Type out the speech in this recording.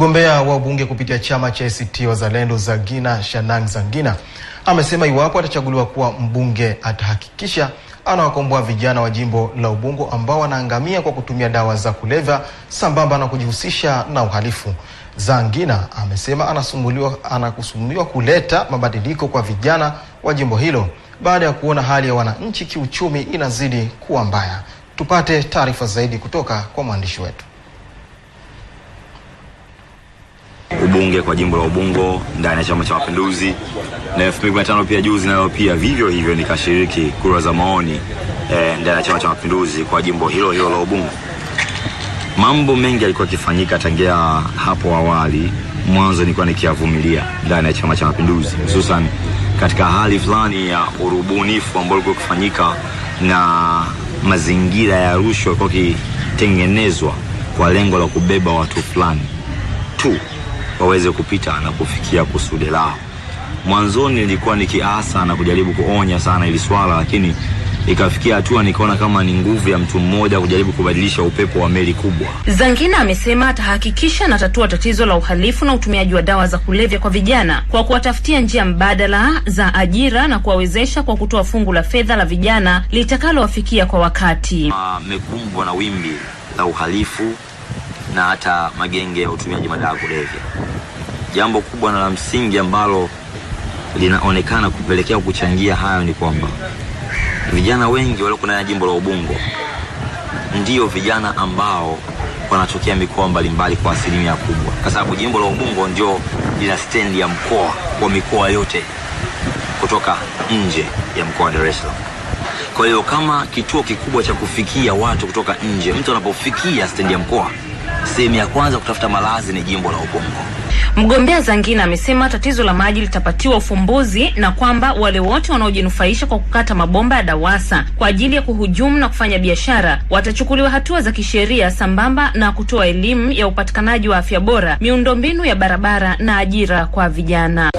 Mgombea wa ubunge kupitia chama cha ACT Wazalendo Zangina Shanang Zangina amesema iwapo atachaguliwa kuwa mbunge atahakikisha anawakomboa vijana wa jimbo la Ubungo ambao wanaangamia kwa kutumia dawa za kulevya sambamba na kujihusisha na uhalifu. Zangina amesema anakusudiwa kuleta mabadiliko kwa vijana wa jimbo hilo baada ya kuona hali ya wananchi kiuchumi inazidi kuwa mbaya. Tupate taarifa zaidi kutoka kwa mwandishi wetu. Ubunge kwa jimbo la Ubungo ndani ya Chama cha Mapinduzi na 2015 pia juzi nayo pia vivyo hivyo nikashiriki kura za maoni ndani ya Chama cha Mapinduzi kwa jimbo hilo la Ubungo. Mambo mengi yalikuwa yakifanyika tangia hapo awali. Mwanzo nilikuwa nikiyavumilia ndani ya Chama cha Mapinduzi, hususan katika hali fulani ya urubunifu ambao ulikuwa ukifanyika na mazingira ya rushwa kwa kitengenezwa kwa lengo la kubeba watu fulani tu waweze kupita na kufikia kusudi lao. Mwanzoni nilikuwa nikiasa na kujaribu kuonya sana ili swala, lakini ikafikia hatua nikaona kama ni nguvu ya mtu mmoja kujaribu kubadilisha upepo wa meli kubwa. Zangina amesema atahakikisha anatatua tatizo la uhalifu na utumiaji wa dawa za kulevya kwa vijana kwa kuwatafutia njia mbadala za ajira na kuwawezesha kwa kutoa fungu la fedha la vijana litakalowafikia kwa wakati. Mekumbwa na wimbi la uhalifu na hata magenge ya utumiaji madawa kulevya. Jambo kubwa na la msingi ambalo linaonekana kupelekea kuchangia hayo ni kwamba vijana wengi walio na jimbo la Ubungo ndio vijana ambao wanatokea mikoa mbalimbali kwa asilimia kubwa, kwa sababu jimbo la Ubungo ndio lina stendi ya mkoa kwa mikoa yote kutoka nje ya mkoa wa Dar es Salaam. Kwa hiyo kama kituo kikubwa cha kufikia watu kutoka nje, mtu anapofikia stendi ya mkoa, sehemu ya kwanza kutafuta malazi ni jimbo la Ubungo. Mgombea Zangina amesema tatizo la maji litapatiwa ufumbuzi na kwamba wale wote wanaojinufaisha kwa kukata mabomba ya DAWASA kwa ajili ya kuhujumu na kufanya biashara watachukuliwa hatua za kisheria, sambamba na kutoa elimu ya upatikanaji wa afya bora, miundombinu ya barabara na ajira kwa vijana.